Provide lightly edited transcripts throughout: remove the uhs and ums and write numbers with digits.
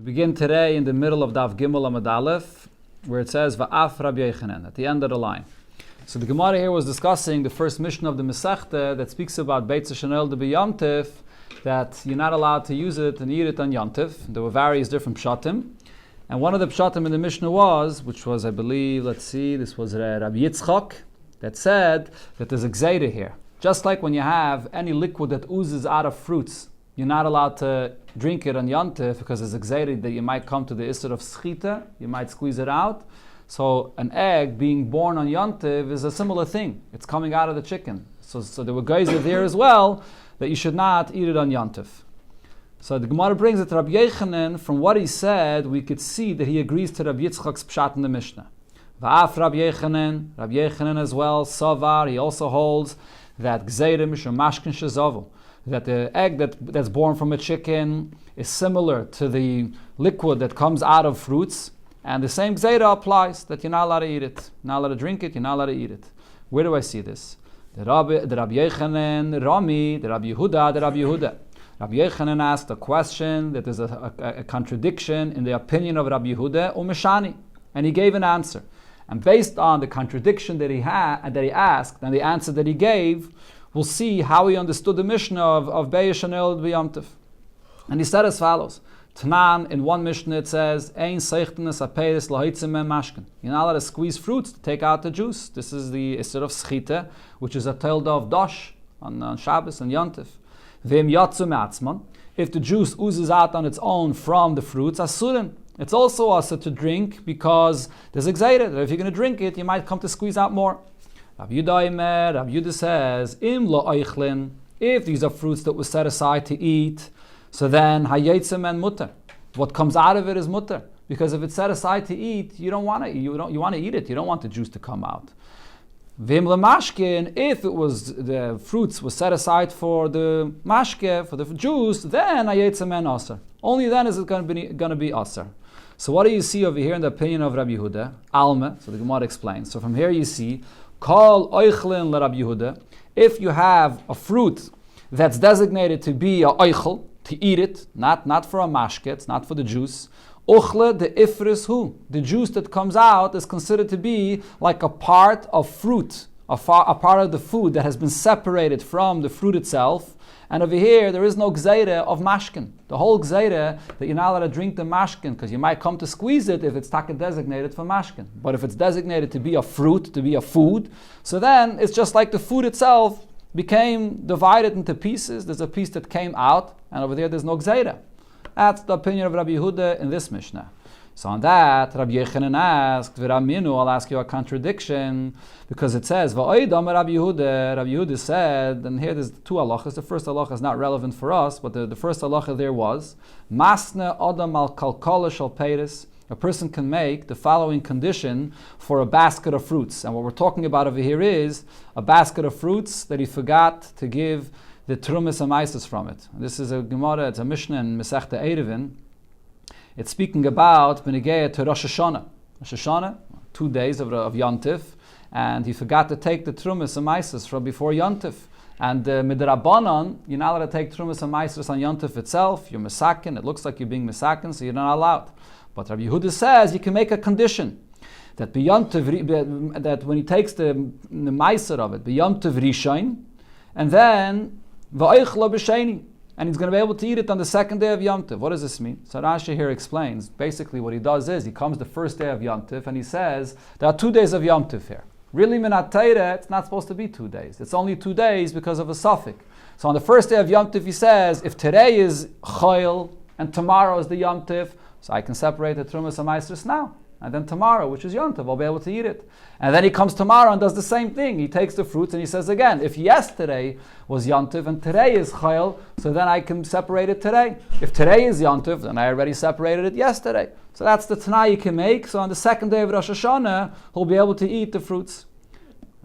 We begin today in the middle of Daf Gimel Amud Aleph, where it says Va'af Rabbi Yochanan at the end of the line. So the Gemara here was discussing the first mission of the Masechta that speaks about Beitza Shanel de B'Yom that you're not allowed to use it and eat it on Yom Tiv. There were various different pshatim, and one of the pshatim in the Mishnah which was, I believe, this was Rabbi Yitzchak, that said that there's a gzeira here. Just like when you have any liquid that oozes out of fruits, you're not allowed to drink it on Yom Tiv because there's a gzeira that you might come to the issur of schita, you might squeeze it out. So an egg being born on Yom Tiv is a similar thing. It's coming out of the chicken. So there were guys there as well that you should not eat it on Yom Tiv. So the Gemara brings it to Rabbi Yochanan. From what he said, we could see that he agrees to Rabbi Yitzchak's pshat in the Mishnah. Va'af Rabbi Yochanan as well, Savar, he also holds that gzeira mishum mashkin shezovel, that the egg that's born from a chicken is similar to the liquid that comes out of fruits, and the same gzeira applies, that you're not allowed to eat it, not allowed to drink it, you're not allowed to eat it. Where do I see this? The Rabbi Yochanan, Rami, the Rabbi Yehuda. Rabbi Yochanan asked a question that there's a contradiction in the opinion of Rabbi Yehuda, Umeshani, and he gave an answer. And based on the contradiction that he asked, and the answer that he gave, we'll see how he understood the Mishnah of Beitza Shanel B'Yom Tiv. And he said as follows. Tanan, in one Mishnah it says, Ein seichtanis apeiris lahitzim men mashkin. You're not allowed to squeeze fruits to take out the juice. This is the issur of schita, which is a tilde of dosh on Shabbos and Yom Tiv. V'im yatzu me'atzman. If the juice oozes out on its own from the fruits, asurin. It's also also to drink because there's a gzeira that if you're going to drink it, you might come to squeeze out more. Rabbi Yehuda says, Im lo oichlin, if these are fruits that were set aside to eat, so then hayetzim and mutter. What comes out of it is mutter, because if it's set aside to eat, you want to eat it. You don't want the juice to come out. Vim le mashkin, if it was the fruits was set aside for the mashke, for the juice, then hayetzim and aser. Only then is it going to be aser. So what do you see over here in the opinion of Rabbi Yehuda? Alma. So the Gemara explains. So from here you see, Kol oichlin le Rabbi Yehuda. If you have a fruit that's designated to be a oichel, to eat it, not for a mashke, it's not for the juice. Uchle de ifris hu. The juice that comes out is considered to be like a part of fruit, a part of the food that has been separated from the fruit itself. And over here, there is no gzeira of mashkin. The whole gzeira that you're not allowed to drink the mashkin, because you might come to squeeze it if it's taka designated for mashkin. But if it's designated to be a fruit, to be a food, so then it's just like the food itself became divided into pieces. There's a piece that came out, and over there there's no gzeira. That's the opinion of Rabbi Yehuda in this Mishnah. So on that, Rabbi Yochanan asked, V'raminu, I'll ask you a contradiction, because it says, V'oidam Rabbi Yehuda said, and here there's two halachas. The first halacha is not relevant for us, but the first halacha there was, Masne Adam al kalkala shal peiris. A person can make the following condition for a basket of fruits. And what we're talking about over here is a basket of fruits that he forgot to give the trumas and maisus from it. This is a Gemara, it's a Mishnah in Masechta Erevin. It's speaking about Benegeya to Rosh Hashanah. Rosh Hashanah, 2 days of Yom Tiv, and he forgot to take the trumas and maisus from before Yom Tiv. And midrabanan, you're not allowed to take trumas and maisus on Yom Tiv itself. You're misakin. It looks like you're being misakin, so you're not allowed. But Rabbi Yehuda says you can make a condition that that when he takes the maiser of it, b'yom tov rishain, and then v'oichlo b'sheni, and he's going to be able to eat it on the second day of Yom Tov. What does this mean? So Rashi here explains, basically what he does is, he comes the first day of Yom Tov, and he says, there are 2 days of Yom Tov here. Really, minat Torah, it's not supposed to be 2 days. It's only 2 days because of a suffix. So on the first day of Yom Tov, he says, if today is Chayil, and tomorrow is the Yom Tov, so I can separate the Trumas and Maasros now. And then tomorrow, which is Yom Tov, I'll be able to eat it. And then he comes tomorrow and does the same thing. He takes the fruits and he says again, if yesterday was Yom Tov and today is Chayil, so then I can separate it today. If today is Yom Tov, then I already separated it yesterday. So that's the Tanai you can make. So on the second day of Rosh Hashanah, he'll be able to eat the fruits.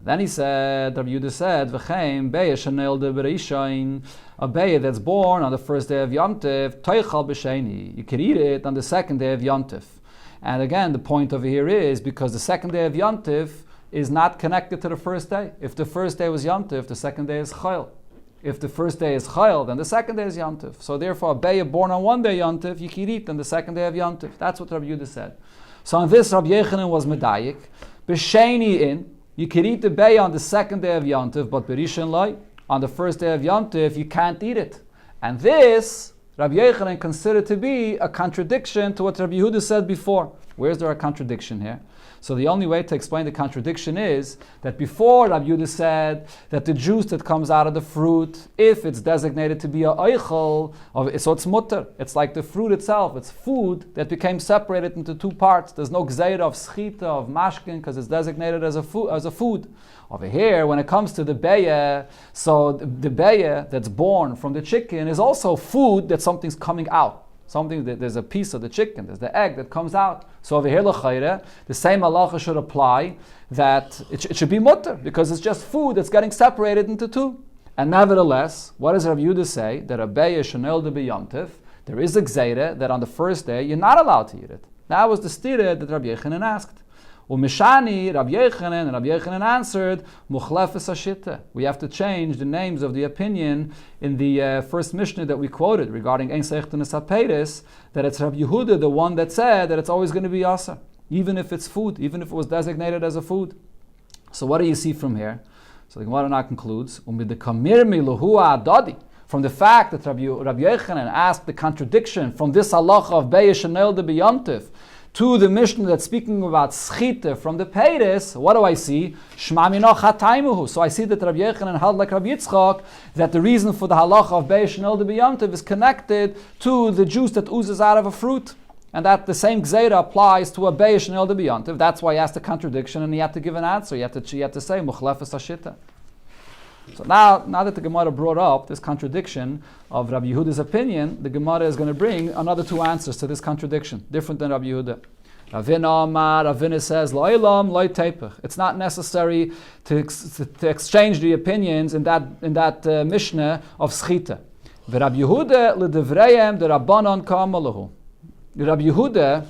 Then he said, Rabbi Yehuda said, V'chein beya shanel de b'rishain, a beya that's born on the first day of Yom Tov, toichal b'sheni. You can eat it on the second day of Yom Tov. And again, the point over here is because the second day of Yom Tov is not connected to the first day. If the first day was Yom Tov, the second day is Chayil. If the first day is Chayil, then the second day is Yantiv. So therefore, a Beya born on one day Yantiv, you can eat on the second day of Yantiv. That's what Rabbi Yehuda said. So on this, Rabbi Yechanan was Medayik. B'Sheni in, you can eat the Beya on the second day of Yantiv, but B'Rishon Lai, on the first day of Yantiv, you can't eat it. And this, Rabbi Yechanan considered to be a contradiction to what Rabbi Yehuda said before. Where's there a contradiction here? So the only way to explain the contradiction is that before Rabbi Yehuda said that the juice that comes out of the fruit, if it's designated to be a eichel, so it's mutter. It's like the fruit itself. It's food that became separated into two parts. There's no gzeira of schita, of mashkin, because it's designated as a food. Over here, when it comes to the beya, so the beya that's born from the chicken is also food that something's coming out. Something that there's a piece of the chicken, there's the egg that comes out. So over here, l'chayre, the same halacha should apply, that it should be mutter, because it's just food that's getting separated into two. And nevertheless, what does Rabbi Yehuda say? That a beya shenel de b'yamtiv, there is a gzeira that on the first day you're not allowed to eat it. That was the stira that Rabbi Yechanan asked. Umishani, Rabbi Yechanan answered, Muchlefes Hashita. We have to change the names of the opinion in the first Mishnah that we quoted regarding Ein Seichten Esaperis, that it's Rabbi Yehuda, the one that said that it's always going to be Asa, even if it's food, even if it was designated as a food. So what do you see from here? So the Gemara now concludes, from the fact that Rabbi Yechanan asked the contradiction from this halacha of Beya Shenel de B'Yamtiv to the Mishnah that's speaking about schita from the Peiris, what do I see? Shma mino chataimuhu. So I see that Rabbi Yechanan held like Rabbi Yitzchak, that the reason for the halacha of Beis Shenel de B'Yamtiv is connected to the juice that oozes out of a fruit. And that the same gzeira applies to a Beis Shenel de B'Yamtiv. That's why he asked the contradiction and he had to give an answer. He had to say, Muchlefes Hashita. So now that the Gemara brought up this contradiction of Rabbi Yehuda's opinion, the Gemara is going to bring another two answers to this contradiction, different than Rabbi Yehuda. Ravina says, Lo'ilam, lo'i tepech. It's not necessary to exchange the opinions in that Mishnah of Schita. Rabbi Yehuda l'devrayim de Rabbanon ka'amalahu. Rabbi Yehuda,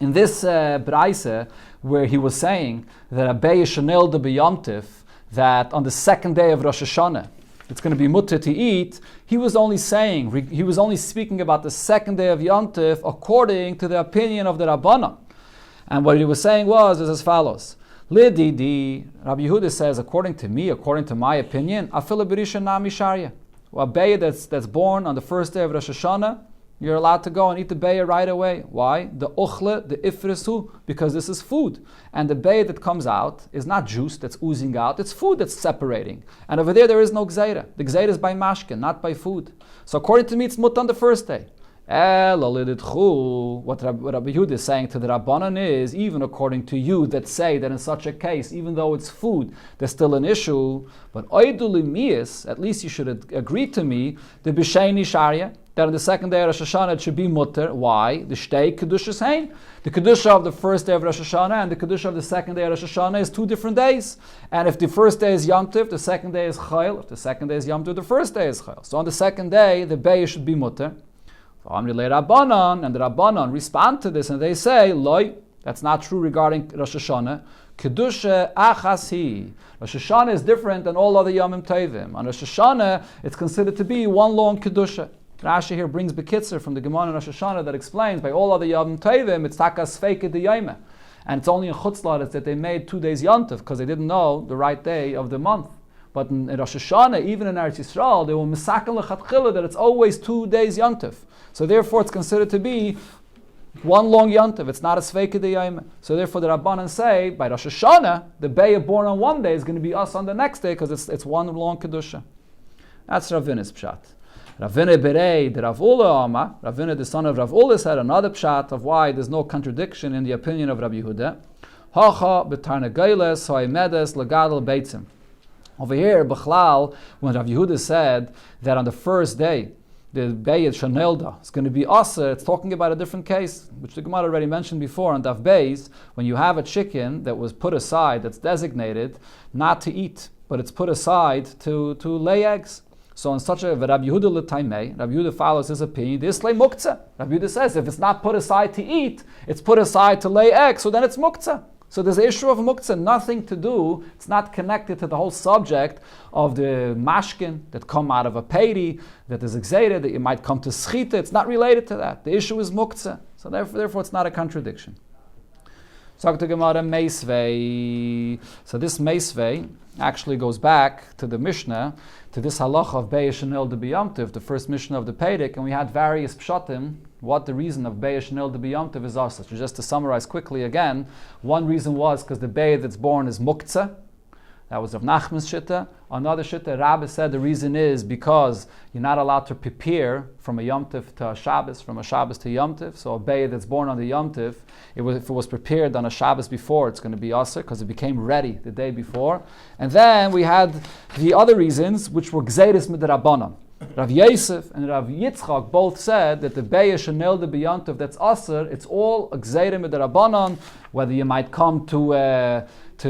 in this Beitza, where he was saying that a Beis Shenel de B'Yamtiv, that on the second day of Rosh Hashanah, it's going to be mutter to eat, he was only speaking about the second day of Yantif according to the opinion of the Rabbanan. And what he was saying is as follows. Lididi, Rabbi Yehuda says, according to my opinion, Afila B'Rishon Nami Sharya. A beya that's born on the first day of Rosh Hashanah, you're allowed to go and eat the beya right away. Why? The uchle, the ifrisu, because this is food. And the beya that comes out is not juice that's oozing out, it's food that's separating. And over there is no gzeira. The gzeira is by mashkin, not by food. So according to me, it's mut on the first day. What Rabbi Yehuda is saying to the Rabbanan is, even according to you that say that in such a case, even though it's food, there's still an issue. But at least you should agree to me, the b'sheni sharya, that on the second day of Rosh Hashanah it should be mutter. Why? The shtei kedushas hain. The kedusha of the first day of Rosh Hashanah and the kedusha of the second day of Rosh Hashanah is 2 different days. And if the first day is Yom Tov, the second day is Chayil. If the second day is Yom Tov, the first day is Chayil. So on the second day, the beya should be mutter. And the Rabbanan respond to this and they say, Loi, that's not true regarding Rosh Hashanah. Kedusha achasi. Rosh Hashanah is different than all other Yomim Tovim. On Rosh Hashanah, it's considered to be one long Kedusha. Rashi here brings Bekitzer from the Gemara in Rosh Hashanah that explains by all other Yom Tovim, it's takas feike de Yoma. And it's only in Chutzlaret that they made 2 days Yontif because they didn't know the right day of the month. But in Rosh Hashanah, even in Eretz Yisrael, they were misakel lechatchila that it's always 2 days Yontif. So therefore it's considered to be one long Yontif. It's not a sveike de Yoma. So therefore the Rabbanan say, by Rosh Hashanah, the beya born on one day is going to be us on the next day because it's one long Kedusha. That's Ravina's pshat. Ravina Berei, the Rav Ula Ama, Ravina the son of Rav Ula said another pshat of why there's no contradiction in the opinion of Rabbi Yehuda. Hacha b'tarnageiles ha'emedes legadol beitzim. Over here, Bechlal, when Rabbi Yehuda said that on the first day, the Beyet Shanelda is going to be Aser, it's talking about a different case, which the Gemara already mentioned before on Daf Beis, when you have a chicken that was put aside, that's designated not to eat, but it's put aside to lay eggs. So in such a Rabbi Yehuda l'taimei, Rabbi Yehuda follows his opinion. This lay muktzah. Rabbi Yehuda says if it's not put aside to eat, it's put aside to lay eggs. So then it's muktzah. So there's an issue of muktzah, nothing to do, it's not connected to the whole subject of the mashkin that come out of a peri, that is excited, that you might come to schita. It's not related to that. The issue is muktzah. So therefore it's not a contradiction. So to Gemara Meisvei. So this Meisvei actually goes back to the Mishnah, to this halacha of Be'esh Shenel de B'Yamtiv, the first Mishnah of the Pedic, and we had various pshatim, what the reason of Be'esh Shenel de B'Yamtiv is also. So just to summarize quickly again, one reason was because the Be'eh that's born is muktzah. That was Rav Nachman's shitta. Another shitta, Rabbi said the reason is because you're not allowed to prepare from a Yom Tiv to a Shabbos, from a Shabbos to Yom Tiv. So a Be'eh that's born on the Yom Tiv, if it was prepared on a Shabbos before, it's going to be Aser because it became ready the day before. And then we had the other reasons, which were Gzeiris Midrabanan. Rav Yosef and Rav Yitzchak both said that the Be'eh Shenel de B'Yamtiv that's Aser, it's all a Gzeirim Midrabanan, whether you might come to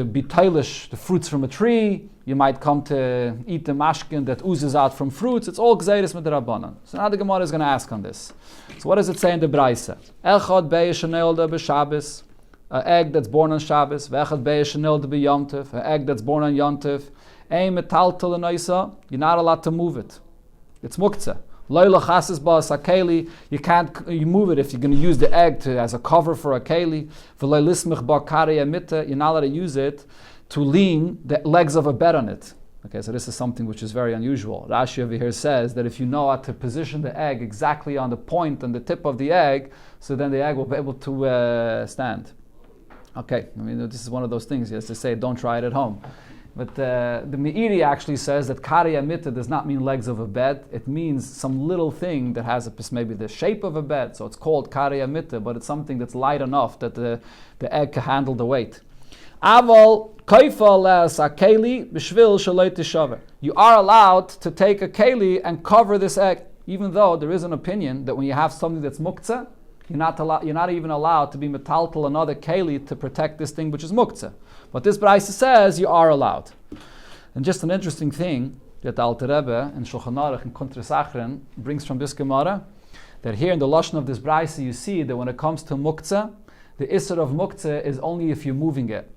be tailish the fruits from a tree, you might come to eat the mashkin that oozes out from fruits. It's all gzeiris midrabanan. So now the Gemara is going to ask on this. So what does it say in the Beitza? Echad be'esh shenelda b'Shabbos, an egg that's born on Shabbos. V'echad be'esh shenelda b'Yom Tov, an egg that's born on Yom Tov. Ein metaltel l'noisa, you're not allowed to move it. It's muktzah. Loila chasis ba'as hakeli, you move it if you're going to use the egg as a cover for a keli. V'lo lismich ba karei amita, you're not allowed to use it to lean the legs of a bed on it. Okay, so this is something which is very unusual. Rashi over here says that if you know how to position the egg exactly on the point and the tip of the egg, so then the egg will be able to stand. Okay, I mean, this is one of those things, he has to say, don't try it at home. But the Meiri actually says that karei amita does not mean legs of a bed. It means some little thing that has maybe the shape of a bed. So it's called karei amita, but it's something that's light enough that the egg can handle the weight. Aval kaifa le'as hakeli b'shvil shalei tishaver. You are allowed to take a keli and cover this egg, even though there is an opinion that when you have something that's muktzah, you're not even allowed to be metaltal another keli to protect this thing which is muktzah. But this Beitza says you are allowed. And just an interesting thing that the Alter Rebbe in Shulchan Aruch and Kuntres Achron brings from this Gemara, that here in the lashon of this Beitza you see that when it comes to muktzah, the isser of muktzah is only if you're moving it.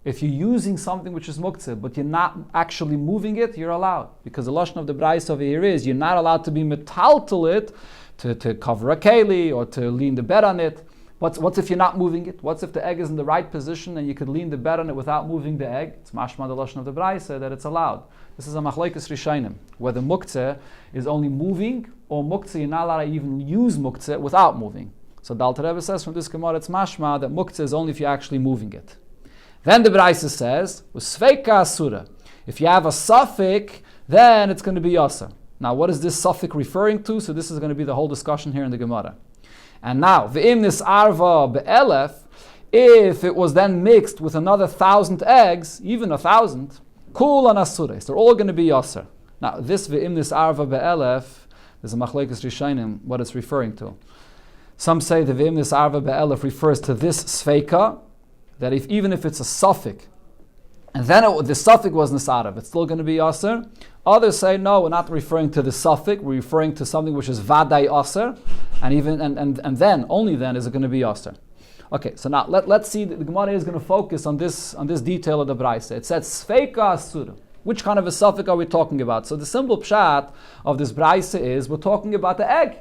If you're using something which is muktzah, but you're not actually moving it, you're allowed. Because the lashon of the Beitza over here is you're not allowed to be metaltal it to cover a keli or to lean the bed on it. What's if you're not moving it? What's if the egg is in the right position and you could lean the bed on it without moving the egg? It's mashma the lashon of the Beitza that it's allowed. This is a machlokes rishonim, whether muktzah is only moving or muktzah you're not allowed to even use muktzah without moving. So the Alter Rebbe says from this Gemara it's mashma that muktzah is only if you're actually moving it. Then the Beitza says, "Usveika asura." If you have a suffix, then it's going to be yasa. Now, what is this suffix referring to? So this is going to be the whole discussion here in the Gemara. And now, v'im nis arva be'elef, if it was then mixed with another 1,000 eggs, even 1,000, kul an asures, they're all going to be yasser. Now, this v'im nis arva be'elef, there's a machlokes rishonim, what it's referring to. Some say the v'im nis arva be'elef refers to this sfeika, that even if it's a suffix, and then the suffix was nisarav, it's still going to be yasser. Others say no, we're not referring to the suffix, we're referring to something which is vaday yasser, and then only then is it going to be yasser. Okay, so now let's see. The Gemara is going to focus on this detail of the Beitza. It says sfeika asura. Which kind of a suffix are we talking about? So the simple pshat of this Beitza is we're talking about the egg.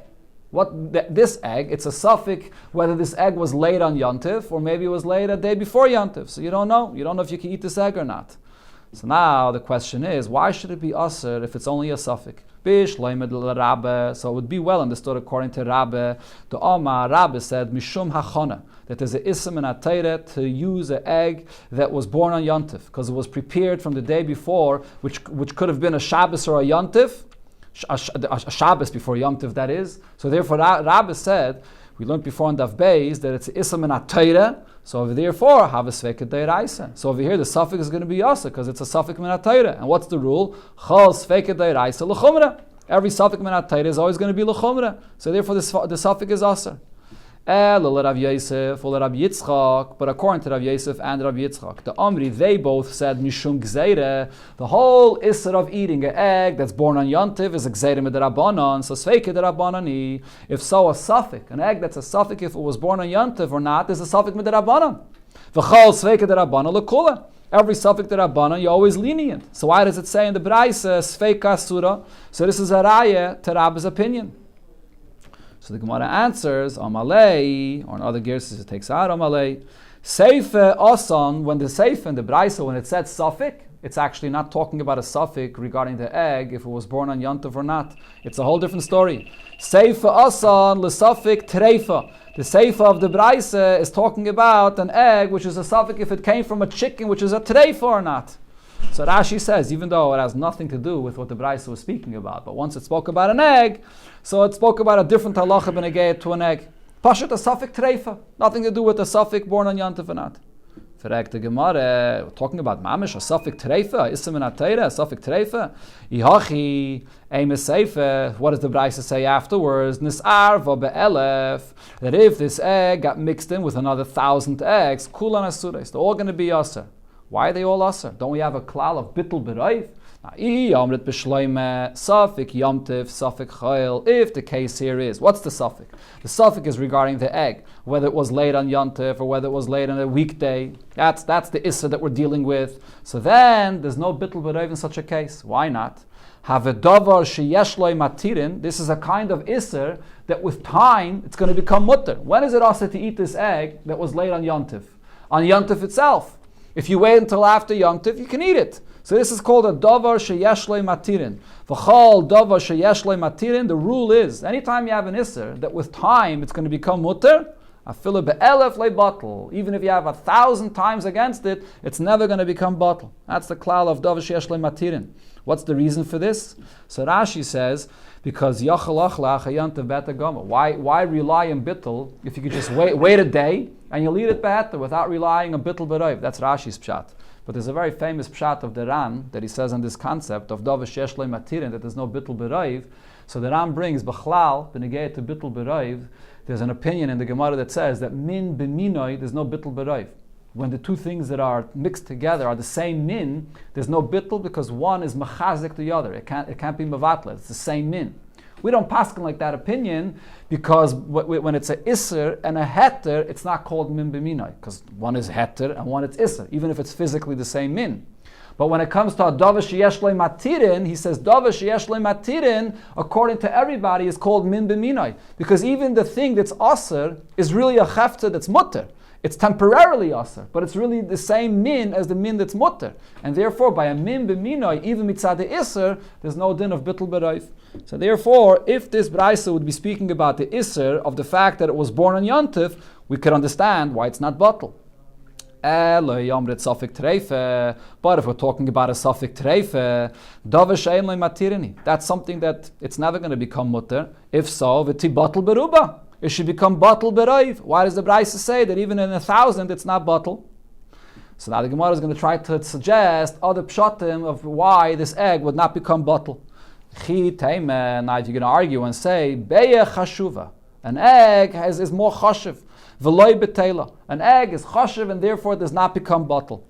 This egg, it's a suffix whether this egg was laid on Yom Tov or maybe it was laid a day before Yom Tov. So you don't know. You don't know if you can eat this egg or not. So now the question is, why should it be aser if it's only a suffix? Bish loimed l'Rabbe. So it would be well understood according to Rabbe. The Omar Rabbe said mishum hachana, that there's an ism in Atayre to use an egg that was born on Yom Tov because it was prepared from the day before, which could have been a Shabbos or a Yom Tov. A Shabbos before Yom Tov, that is. So therefore, Rabbi said, we learned before on Daf Beis that it's Isam and Atayra. So therefore, have a Sveka Deiraisa. So over here, the suffix is going to be Yasa because it's a suffix min Atayra. And what's the rule? Chol Sveka Deiraisa l'chumra. Every suffix min Atayra is always going to be l'chumra. So therefore, the suffix is Asa. Rav Yosef or Rav Yitzchak, but according to Rav Yosef and Rav Yitzchak, the Amri, they both said Mishum Gzeire, the whole Isser of eating an egg that's born on Yontiv is a Gzeire Midrabanan, so Sveike Derabanani. If so, a suffix, an egg that's a suffix if it was born on Yontiv or not, is a suffix Midrabanan. V'chol Sveike Derabanan lekula. Every suffix Derabanan, you're always lenient. So why does it say in the Beitza, Sveika Surah? So this is a raya to Rabbi's opinion. So the Gemara answers, Amalei, or in other gears it takes out Amalei. Seife Asan, when the Seife in the Beitza, when it said suffix, it's actually not talking about a suffix regarding the egg, if it was born on Yontiv or not. It's a whole different story. Seife Asan, le suffix Treifa. The Seifa of the Beitza is talking about an egg, which is a suffix if it came from a chicken, which is a Treifa or not. So Rashi says, even though it has nothing to do with what the Beitza was speaking about, but once it spoke about an egg, so it spoke about a different halacha b'negei to an egg. Pashat a suffix treifa, nothing to do with a suffix born on Yontif or not. Fragt the Gemara, we're talking about mamish, a suffix treifa, isem in atayra, a suffix treifa. Ihachi, emes seife, what does the Beitza say afterwards? Nis'ar va be'elef, that if this egg got mixed in with another 1,000 eggs, kulan asurais, they're all going to be aser. Why are they all aser? Don't we have a klal of bittul b'rayv? If the case here is, what's the suffix? The suffix is regarding the egg, whether it was laid on Yontif or whether it was laid on a weekday. That's the issa that we're dealing with. So then there's no bittul b'rayv in such a case. Why not? Have a davar sheyesh loy matirin. This is a kind of isser that with time it's going to become mutter. When is it also to eat this egg that was laid on Yontif? On Yontif itself. If you wait until after Yontif, you can eat it. So this is called a davar sheyesh loy matirin. V'chol davar sheyesh loy matirin. The rule is, anytime you have an isser, that with time it's going to become mutter, afilu be'elef loy batel. Even if you have 1,000 times against it, it's never going to become batel. That's the klal of davar sheyesh loy matirin. What's the reason for this? So Rashi says, because yachal achlach hayantav beta gama. Why rely on bittul if you could just wait a day and you'll eat it better without relying on bittul b'rayv? That's Rashi's pshat. But there's a very famous pshat of the Ran that he says on this concept of davar sheyesh loy matirin, that there's no bittul b'rayv. So the Ran brings b'chlal b'negei to bittul b'rayv. There's an opinion in the Gemara that says that min b'minoi, there's no bittul b'rayv. When the two things that are mixed together are the same min, there's no bittul because one is machazik to the other. It can't be mevatla. It's the same min. We don't paskin like that opinion because when it's a isser and a heter, it's not called min b'minai because one is heter and one is isser, even if it's physically the same min. But when it comes to a davar sheyesh loy matirin, he says davar sheyesh loy matirin, according to everybody, is called min b'minai because even the thing that's aser is really a hefter that's mutter. It's temporarily aser, but it's really the same min as the min that's mutter. And therefore, by a min b'minoi, even mitzad iser, there's no din of bittul b'rayv. So therefore, if this Beitza would be speaking about the iser of the fact that it was born on Yontif, we could understand why it's not bittul. But if we're talking about a suffix treife, that's something that it's never going to become mutter. If so, v'ti batel beruba. It should become batel b'rayv. Why does the Beitza say that even in 1,000 it's not batel? So now the Gemara is going to try to suggest other pshatim of why this egg would not become batel. Now if you're going to argue and say beya chashuva, an egg is more chashuv, v'loy betela. An egg is chashuv and therefore it does not become batel.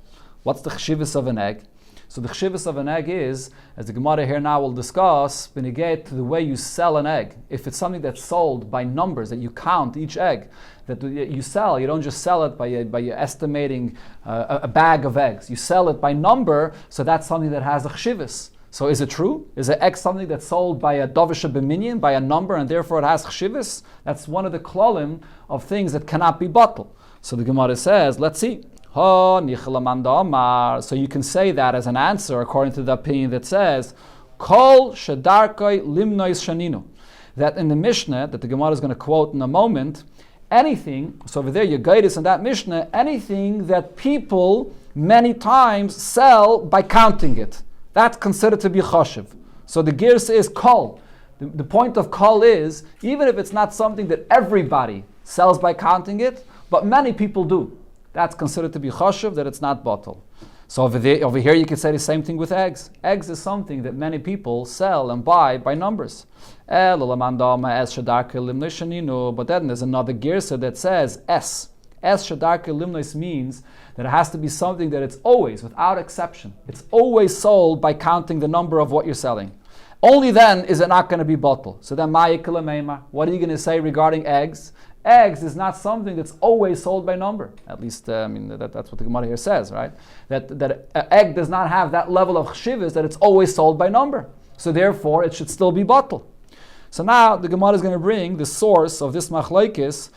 What's the chshivus of an egg? So the chshivus of an egg is, as the Gemara here now will discuss, benegate to the way you sell an egg. If it's something that's sold by numbers, that you count each egg that you sell, you don't just sell it by estimating a bag of eggs. You sell it by number, so that's something that has a chshivus. So is it true? Is an egg something that's sold by a davar b'minyan, by a number, and therefore it has chshivus? That's one of the klolim of things that cannot be batel. So the Gemara says, let's see. So you can say that as an answer according to the opinion that says, Kol shedarkoi limnois shaninu. That in the Mishnah, that the Gemara is going to quote in a moment, anything, so over there your guide is in that Mishnah, anything that people many times sell by counting it. That's considered to be chashiv. So the girsa is kol. The point of kol is, even if it's not something that everybody sells by counting it, but many people do. That's considered to be chashuv, that it's not batel. So over here you could say the same thing with eggs. Eggs is something that many people sell and buy by numbers. But then there's another girsa that says S. Es shadarke limnos means that it has to be something that it's always, without exception, it's always sold by counting the number of what you're selling. Only then is it not going to be bottle. So then, what are you going to say regarding eggs? Eggs is not something that's always sold by number. At least, that's what the Gemara here says, right? That an egg does not have that level of chshivas that it's always sold by number. So therefore, it should still be bottle. So now the Gemara is going to bring the source of this machlokes.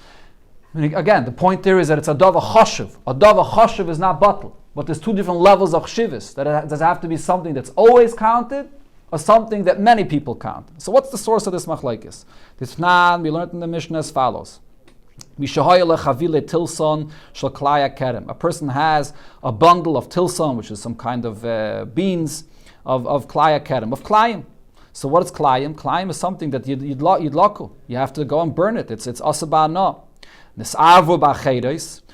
Again, the point there is that it's a dava chashuv. A dava chashuv is not bottle, but there's two different levels of chshivas. That does have to be something that's always counted, or something that many people count. So what's the source of this machlokes? This we learned in the Mishnah as follows. A person has a bundle of tilson, which is some kind of beans of klaya kerem, of klayim. So what is klayim? Klayim is something that you'd laku. You have to go and burn it. It's asaba no.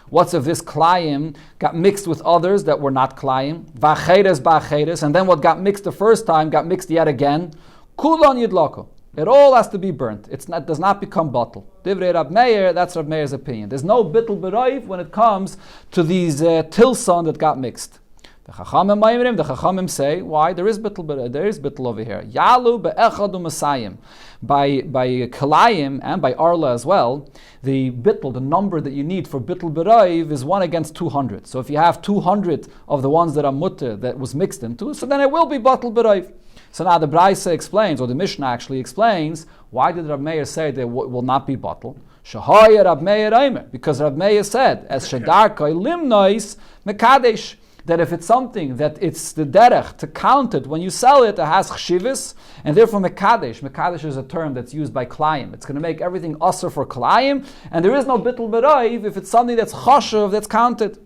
What's if this klayim got mixed with others that were not klayim? V'acheres, and then what got mixed the first time got mixed yet again. Kulon yidloko. It all has to be burnt. It does not become bottle. Divrei Rab Meir, that's Rab Meir's opinion. There's no bittul b'roiv when it comes to these tilson that got mixed. The Chachamim say, why? There is bittul over here. Yalu be'echad u'masayim. By kalayim and by arla as well, the bittul, the number that you need for bittul b'roiv is 1 against 200. So if you have 200 of the ones that are mutter that was mixed into, so then it will be bittul b'roiv. So now the Beitza explains, or the Mishnah actually explains, why did Rab Meir say there will not be bottle? Shahaya Rab Meir Aimer, because Rab Meir said, as shadarkai limnois mekadesh, that if it's something that it's the derech to count it when you sell it, it has chshivas, and therefore mekadesh. Mekadesh is a term that's used by klayim. It's going to make everything usher for klayim, and there is no bittul b'roiv if it's something that's chashuv, that's counted.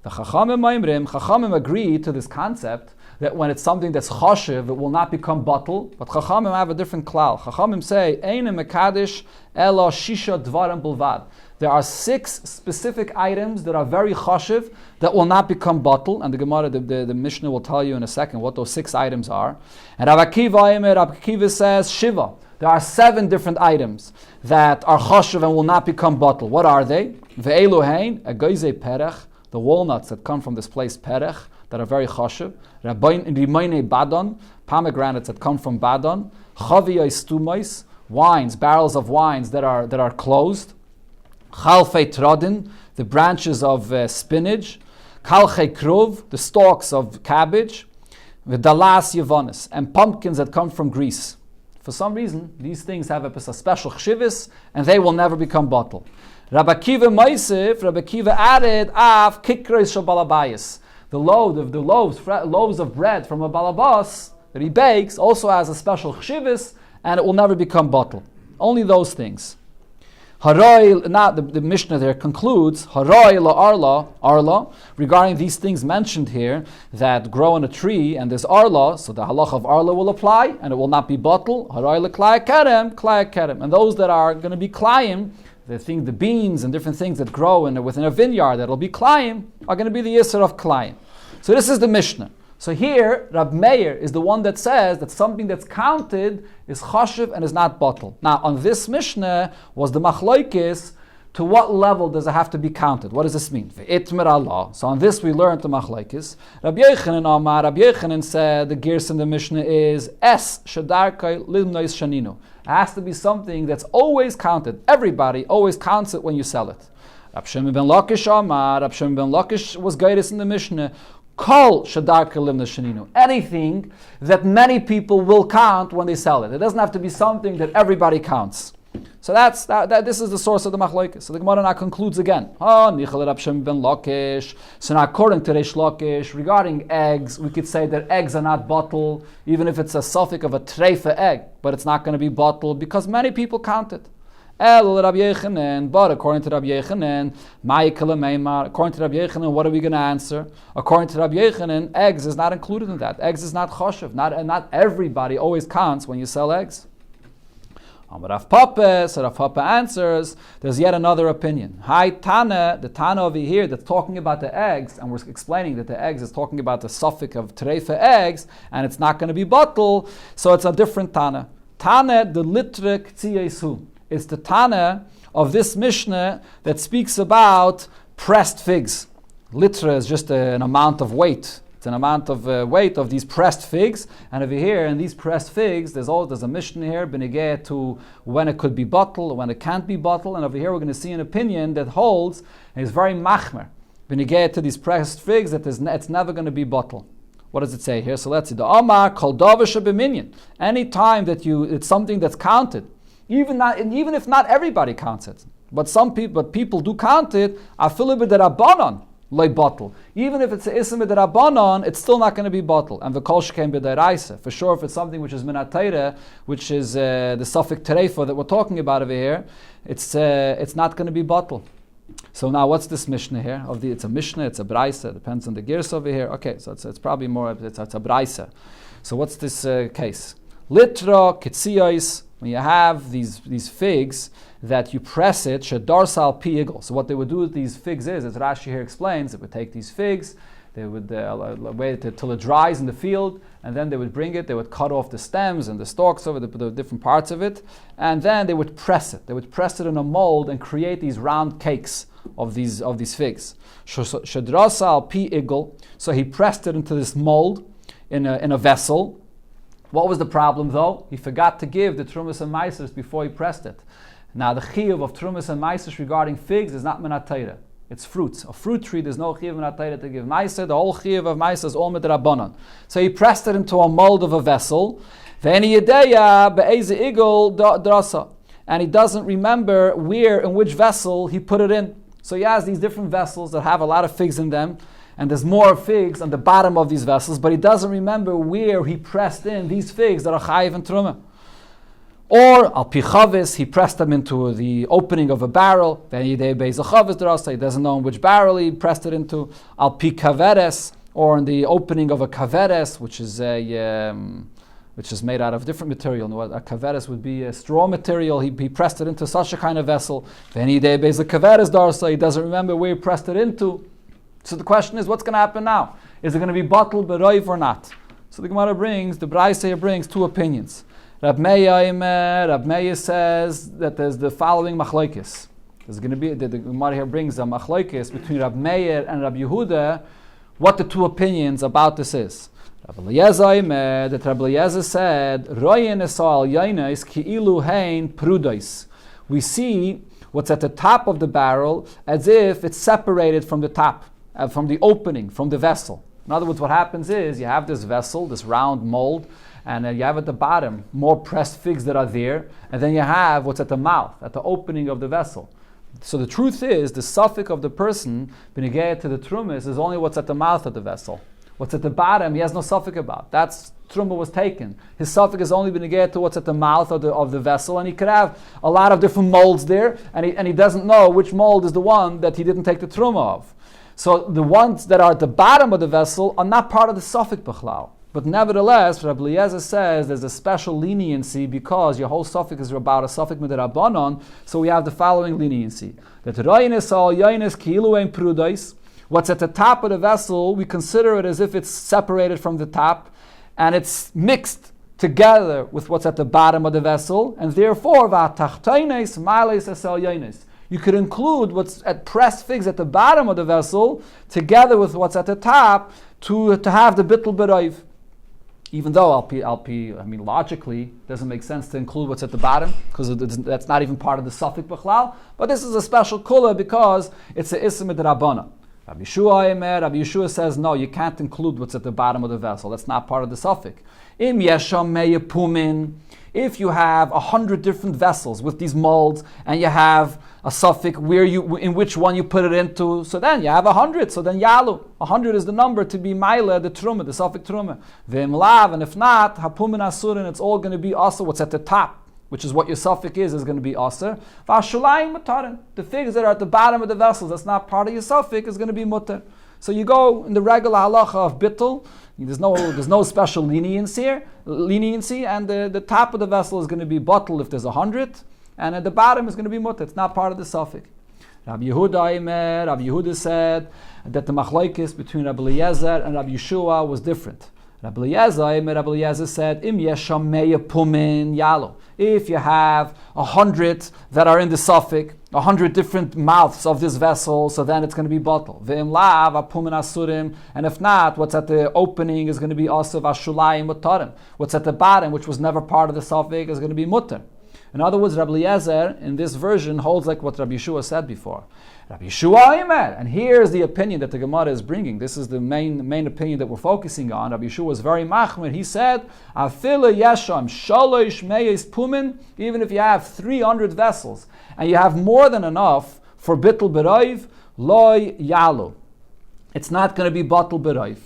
The Chachamim agree to this concept that when it's something that's chashiv, it will not become bottle. But Chachamim have a different klal. Chachamim say, Eine mekadesh ela shisha dvarim bulvad. There are 6 specific items that are very chashiv that will not become bottle. And the Gemara, the Mishnah will tell you in a second what those 6 items are. And Rabbi Akiva says, Shiva. There are 7 different items that are chashiv and will not become bottle. What are they? Ve'elu hein, a goizei perech, the walnuts that come from this place perech, that are very chashiv. Rimayne badon, pomegranates that come from badon. Chaviyai stumais, wines, barrels of wines that are closed. Chalfei trodin, the branches of spinach. Kalchei kruv, the stalks of cabbage. V'dalas yavonis, and pumpkins that come from Greece. For some reason, these things have a special chshivas, and they will never become bottle. Rabbi Akiva added af kikreis shel balabayis. The loaves of bread from a balabas that he bakes also has a special chshivas, and it will never become bottle. Only those things. Now the Mishnah there concludes haroy la arla regarding these things mentioned here that grow on a tree and there's arla, so the halach of arla will apply and it will not be bottle. Haroy la klaya kerem, and those that are going to be klayim, the beans and different things that grow within a vineyard that'll be klayim are going to be the yisr of klayim. So this is the Mishnah. So here, Rab Meir is the one that says that something that's counted is chashiv and is not bottle. Now, on this Mishnah was the machlokes, to what level does it have to be counted? What does this mean? Ve'itmer Allah. So on this we learned the machlokes. Rabbi Yochanan said the gears in the Mishnah is es shadarkai limnois shaninu. It has to be something that's always counted. Everybody always counts it when you sell it. Rab Shimon ben Lakish was guided in the Mishnah. Kol shadarka limna shaninu. Anything that many people will count when they sell it. It doesn't have to be something that everybody counts. So this is the source of the machlokes. So the Gemara now concludes again. Nichal Rab Shimon ben Lakish. So now according to Reish Lakish, regarding eggs, we could say that eggs are not bottle, even if it's a suffix of a treifa egg, but it's not going to be bottle because many people count it. But according to Rabbi Yochanan, what are we going to answer? According to Rabbi Yochanan, eggs is not included in that. Eggs is not chashiv. Not everybody always counts when you sell eggs. Rav Papa, so Rav Papa answers, there's yet another opinion. Hi Tana, the Tana over here that's talking about the eggs, and we're explaining that the eggs is talking about the suffix of terefa eggs, and it's not going to be bottle, so it's a different Tana. Tana, the litre ktziyesu, is the Tana of this Mishnah that speaks about pressed figs. Litra is just an amount of weight. It's an amount of weight of these pressed figs. And over here, in these pressed figs, there's a Mishnah here, benegeh to when it could be bottled, when it can't be bottled. And over here, we're going to see an opinion that holds, and is very machmer, benegeh to these pressed figs, that it's never going to be bottled. What does it say here? So let's see. The Amar kol davar shebeminyan. Any time that it's something that's counted, even if not everybody counts it, but people do count it, afilu b'derabanan. Like bottle. Even if it's a ism b'derabanan, it's still not going to be bottle. And v'kol shekain b'deraisa. For sure, if it's something which is minat Torah, which is the suffix terefa that we're talking about over here, it's not going to be bottle. So now, what's this Mishnah here? It's a Mishnah, it's a Braisa. Depends on the gears over here. Okay, so it's probably more. It's a Braisa. So what's this case? Litra kitziyos. When you have these figs that you press it, shedarsal pi igel. So what they would do with these figs is, as Rashi here explains, they would take these figs, they would wait till it dries in the field, and then they would bring it, they would cut off the stems and the stalks over the different parts of it, and then they would press it. They would press it in a mold and create these round cakes of these figs. Shedarsal pi igel. So he pressed it into this mold in a vessel. What was the problem though? He forgot to give the trumas and maisers before he pressed it. Now the chiyuv of trumas and maisers regarding figs is not minat Torah. It's fruits. A fruit tree, there's no chiyuv minat Torah to give maiser. The whole chiyuv of maiser is all midrabanan. So he pressed it into a mold of a vessel. V'eni yedeya be'eze igel drasa. And he doesn't remember in which vessel he put it in. So he has these different vessels that have a lot of figs in them. And there's more figs on the bottom of these vessels, but he doesn't remember where he pressed in these figs that are chayiv and truma. Or al pi chavis, he pressed them into the opening of a barrel. Then he doesn't know in which barrel he pressed it into. Al pi kaveres, or in the opening of a kaveres, which is made out of different material. A kaveres would be a straw material. He pressed it into such a kind of vessel. Then he doesn't remember where he pressed it into. So the question is, what's going to happen now? Is it going to be bottled beroiv or not? So the Gemara the Braisa brings two opinions. Rab Meir says that there's the following machlokes. There's going to be the Gemara here brings a machlokes between Rab Meir and Rab Yehuda. What the two opinions about this is. Rab Eliezer said, "Royen esal yainais ki ilu hein prudais." We see what's at the top of the barrel as if it's separated from the top. From the opening, from the vessel. In other words, what happens is you have this vessel, this round mold, and you have at the bottom more pressed figs that are there, and then you have what's at the mouth, at the opening of the vessel. So the truth is, the suffix of the person, benegeh to the trumas, is only what's at the mouth of the vessel. What's at the bottom, he has no suffix about. That's truma was taken. His suffix is only benegeh to what's at the mouth of the vessel, and he could have a lot of different molds there, and he doesn't know which mold is the one that he didn't take the truma of. So the ones that are at the bottom of the vessel are not part of the suffix b'chlal. But nevertheless, Rabbi Eliezer says there's a special leniency because your whole suffix is about a suffix midrabanan. So we have the following leniency: that roinis al yoinis ki'ilu ein prudais. What's at the top of the vessel, we consider it as if it's separated from the top, and it's mixed together with what's at the bottom of the vessel, and therefore va'tachtoines ma'aleis esal yoinis. You could include what's at pressed figs at the bottom of the vessel together with what's at the top to have the bittul beroiv. Even though logically it doesn't make sense to include what's at the bottom because that's not even part of the suffix b'chlal. But this is a special kula because it's a ism midrabana. Rabbi Yeshua says no, you can't include what's at the bottom of the vessel. That's not part of the suffix. Im yesham meyapumin. If you have 100 different vessels with these molds and you have a suffix in which one you put it into, so then you have 100. So then yalu, 100 is the number to be maila, the truma, the suffix truma. V'imlav, and if not, hapumin asurin, it's all going to be also what's at the top, which is what your suffix is going to be aser. V'ashulayim mutarin, the figs that are at the bottom of the vessels, that's not part of your suffix, is going to be mutar. So you go in the regular halacha of bittul. There's no special leniency, and the top of the vessel is going to be bottle if there's 100, and at the bottom is going to be mutter. It's not part of the suffix. Rabbi Yehuda said that the machlokes between Rabbi Eliezer and Rabbi Yeshua was different. Rabbi Eliezer said, Im yesham meya pumin yalo. If you have 100 that are in the suffix, 100 different mouths of this vessel, so then it's going to be bottle. Ve'im lav apumin asurim, and if not, what's at the opening is going to be asav ashulayim mutarim. What's at the bottom, which was never part of the suffix, is going to be mutter. In other words, Rabbi Eliezer in this version holds like what Rabbi Yeshua said before. Rabbi Yeshua Imer, and here's the opinion that the Gemara is bringing. This is the main opinion that we're focusing on. Rabbi Yeshua was very machmir. He said, "Afila yesham shalosh meyes pumin." Even if you have 300 vessels and you have more than enough for bittul beroiv, loy yalu. It's not going to be battul beroiv.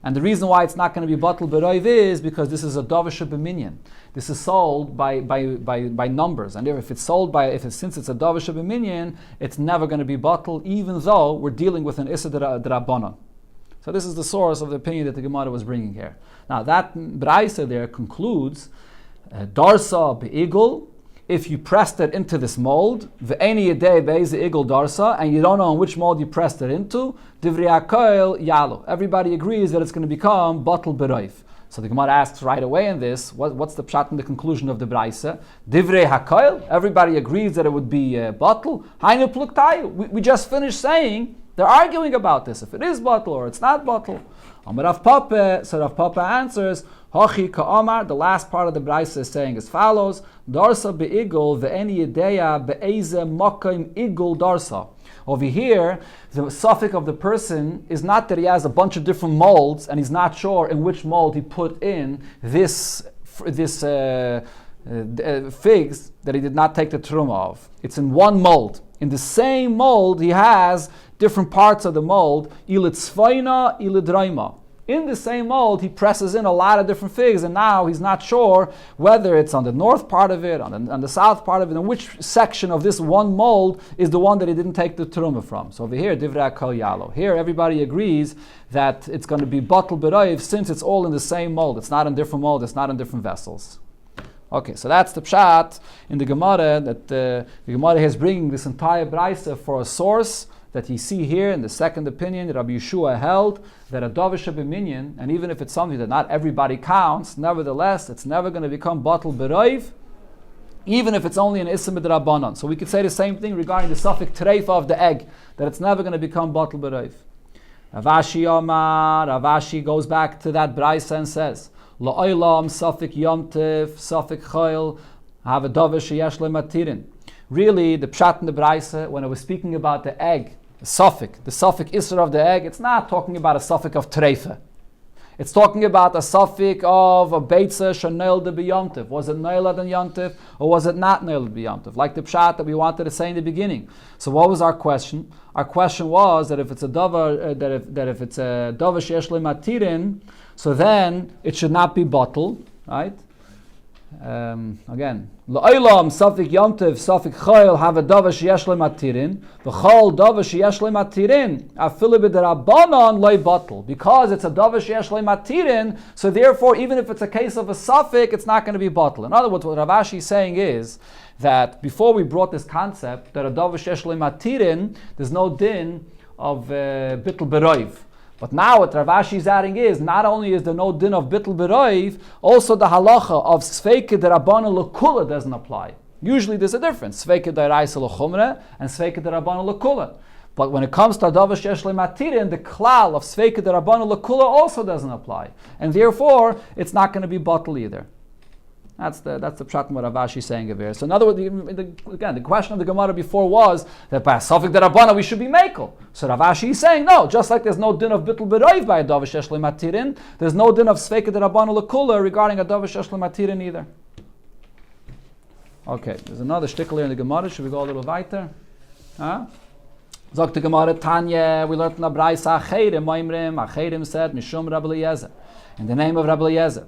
And the reason why it's not going to be battul beroiv is because this is a davish b'minyan. This is sold by numbers, and since it's a davish b'minyan, it's never going to be battul, even though we're dealing with an issa d'Rabbanan. So this is the source of the opinion that the Gemara was bringing here. Now that Beitza there concludes darsa be'igul. If you pressed it into this mold, ve'eni yedei be'eze igul darsa, and you don't know in which mold you pressed it into, divrei hakoil yalu. Everybody agrees that it's going to become battul beroiv. So the Gemara asks right away in this, what's the pshat in the conclusion of the Beitza? Divrei hakoil. Everybody agrees that it would be battul. Hainu pluktayu. We just finished saying they're arguing about this, if it is battul or it's not battul. Amar Rav Papa. So Rav Papa answers, Hachi ka'amar. The last part of the Beitza is saying as follows: Darsa be'igul ve'eni yedeya be'eze makim igul darsa. Over here, the suffix of the person is not that he has a bunch of different molds and he's not sure in which mold he put in this figs that he did not take the truma of. It's in one mold. In the same mold, he has different parts of the mold. Ilitzvaina, ilidraima. In the same mold, he presses in a lot of different figs, and now he's not sure whether it's on the north part of it, on the south part of it, and which section of this one mold is the one that he didn't take the teruma from. So over here, divrei kol yalo. Here, everybody agrees that it's going to be battul beroiv since it's all in the same mold. It's not in different mold. It's not in different vessels. Okay, so that's the pshat in the Gemara that the Gemara is bringing this entire Beitza for a source that you see here in the second opinion that Rabbi Yeshua held that a davish b'minyan, and even if it's something that not everybody counts, nevertheless, it's never going to become battul beroiv, even if it's only an issa midrabanan. So we could say the same thing regarding the suffix treifa of the egg, that it's never going to become battul beroiv. Ravashi goes back to that Beitza and says, La'olam suffix yomtiv, suffix chayil, have a davish yesh lematirin. Really, the pshat in the Beitza, when I was speaking about the egg, the suffix isra of the egg, it's not talking about a suffix of treifa. It's talking about a suffix of a beitza shenailed b'yomtiv. Was it nailed in yomtiv or was it not nailed b'yomtiv? Like the pshat that we wanted to say in the beginning. So what was our question? Our question was that if it's a davar, that if it's a davar sheyesh lematirin, so then it should not be bottle, right? Again, la'olam suffix yomtiv suffix chayil have a davar sheyesh lematirin. The chol davar sheyesh lematirin afilu b'derabanan loy bottle, because it's a davar sheyesh lematirin. So therefore, even if it's a case of a suffix, it's not going to be bottle. In other words, what Ravashi is saying is that before we brought this concept that a davar sheyesh lematirin, there's no din of bittul beroiv. But now what Ravashi is adding is, not only is there no din of bittul beroiv, also the halacha of sveike derabana lekula doesn't apply. Usually there's a difference, sveike deraisa lechumre and sveike derabana lekula. But when it comes to davar sheyesh lematirin, the klal of sveike derabana lekula also doesn't apply. And therefore, it's not going to be bottle either. That's the pshat what Ravashi is saying over here. So in other words, again, the question of the Gemara before was that by a suffix derabana we should be mekel. So Ravashi is saying no, just like there's no din of bittul beroiv by a davar sheyesh lematirin, there's no din of sveike derabana lekula regarding a davar sheyesh lematirin either. Okay, there's another shtickle here in the Gemara. Should we go a little weiter? Zok the Gemara Tanya, we learned in the Beitza Acherim Moimrim. Acherim said Mishum Rabbi Eliezer, in the name of Rabbi Eliezer,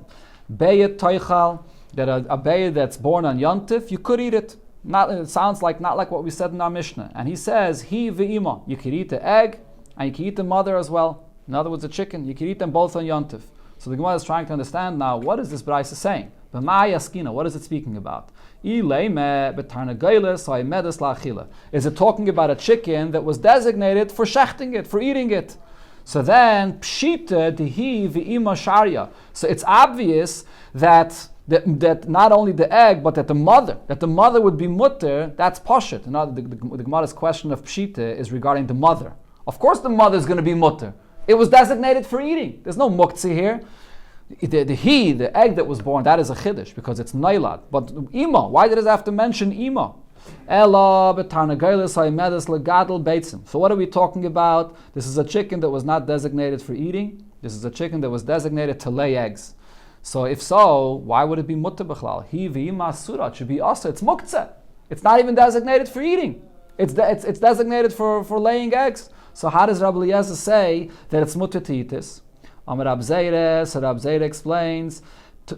Beyet Toichal, that a bay that's born on Yontif, you could eat it. It sounds like not like what we said in our Mishnah. And he says, he ve'ima, you could eat the egg, and you can eat the mother as well. In other words, the chicken, you can eat them both on Yontif. So the Gemara is trying to understand now, what is this Beitza saying? What is it speaking about? Is it talking about a chicken that was designated for shechting it, for eating it? So then, pshita dihi v'ima sharia. So it's obvious that not only the egg, but that the mother would be mutter. That's pashut. The Gemara's question of pshita is regarding the mother. Of course, the mother is going to be mutter. It was designated for eating. There's no muktzah here. The egg that was born, that is a chiddush because it's nailad. But ima, why did it have to mention ima? So what are we talking about? This is a chicken that was not designated for eating. This is a chicken that was designated to lay eggs. So if so, why would it be mutter b'chlal? Hi v'ima surah, it should be asa. It's muktzeh. It's not even designated for eating. It's designated for laying eggs. So how does Rabbi Eliezer say that it's mutter to eat this? Rab Zeira explains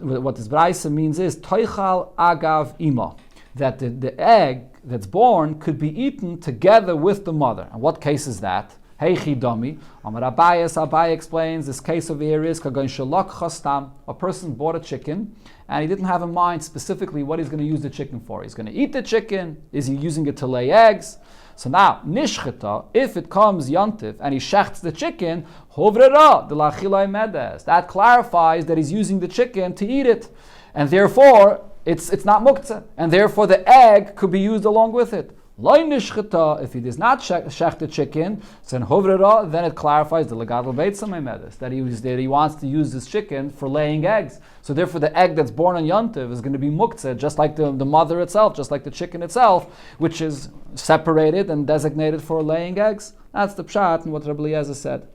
what this Beitza means is toichal agav ima, that the egg that's born could be eaten together with the mother. And what case is that? Heichi dami. Abai explains this case over here is kagon shalak chastam. A person bought a chicken and he didn't have in mind specifically what he's going to use the chicken for. He's going to eat the chicken. Is he using it to lay eggs? So now, nishchita, if it comes yontif and he shechts the chicken, hovrera, de lachilai medes. That clarifies that he's using the chicken to eat it. And therefore, it's not muktzeh. And therefore, the egg could be used along with it. Loi nishchita, if he does not shech the chicken, then hovrera, then it clarifies the legadol beitza medes, that he wants to use this chicken for laying eggs. So therefore, the egg that's born on yontif is going to be muktzeh, just like the mother itself, just like the chicken itself, which is separated and designated for laying eggs. That's the pshat and what Rabbi Eliezer said.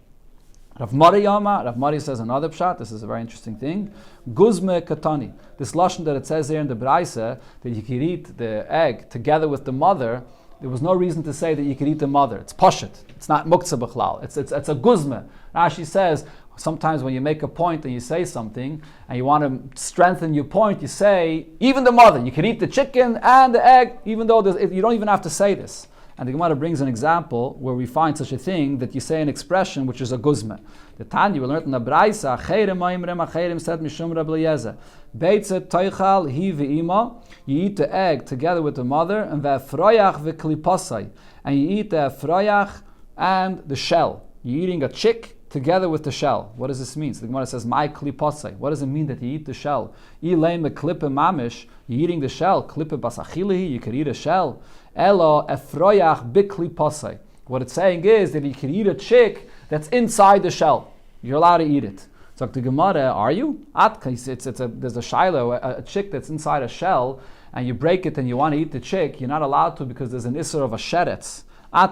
Rav Mari says another pshat. This is a very interesting thing. Guzme katani. This lashon that it says here in the Beitza that you could eat the egg together with the mother. There was no reason to say that you could eat the mother. It's pashut. It's not muktzah b'chlal. It's a guzme. Rashi says sometimes when you make a point and you say something and you want to strengthen your point, you say even the mother. You can eat the chicken and the egg, even though you don't even have to say this. And the Gemara brings an example where we find such a thing that you say an expression which is a guzma. The Tanya we learned in the Beitza, Chayrim Ma'imrem Achayrim said Mishum Rabbi Eliezer. Beitza Toichal Hi Ve'ima. You eat the egg together with the mother, and Ve'afroyach Ve'klipasai. And you eat the afroyach and the shell. You're eating a chick together with the shell. What does this mean? So the Gemara says, "My klipasai." What does it mean that you eat the shell? Ilaim klippe mamish. You're eating the shell. Klippe basachilihi. You could eat a shell. Elo efroyach biklipasai. What it's saying is that you can eat a chick that's inside the shell. You're allowed to eat it. So the Gemara, are you? There's a shiloh, a chick that's inside a shell, and you break it and you want to eat the chick. You're not allowed to because there's an isser of a sheretz. There's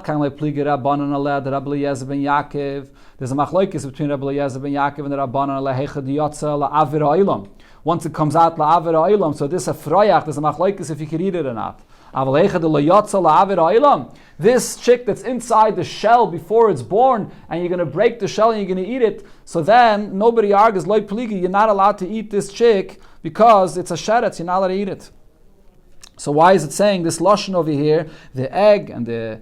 a machlokes between Rabbi Eliezer ben Yaakov and the Rabbanan. Once it comes out la'avir ha'olam, so this afroyach, there's a machlokes if you can eat it or not. This chick that's inside the shell before it's born, and you're going to break the shell and you're going to eat it, so then nobody argues, loy pligi, you're not allowed to eat this chick because it's a sheretz, you're not allowed to eat it. So why is it saying this lashon over here, the egg and the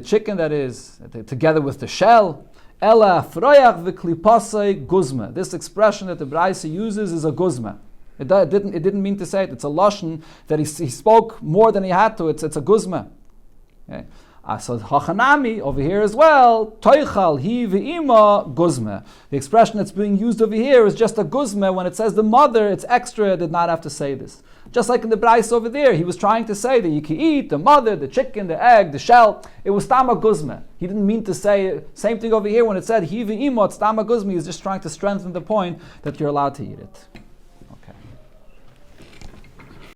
chicken that is together with the shell? Ela froyach v'klipasei guzma. This expression that the Beitza uses is a guzma. It didn't mean to say it. It's a lashon that he spoke more than he had to. It's a guzma. Okay. So hachanami over here as well. Toichal hi v'ima guzma. The expression that's being used over here is just a guzma. When it says the mother, it's extra. It did not have to say this. Just like in the Beitza over there, he was trying to say that you can eat the mother, the chicken, the egg, the shell. It was tama guzma. He didn't mean to say same thing over here when it said hi v'ima. It's tama guzma. He's just trying to strengthen the point that you're allowed to eat it.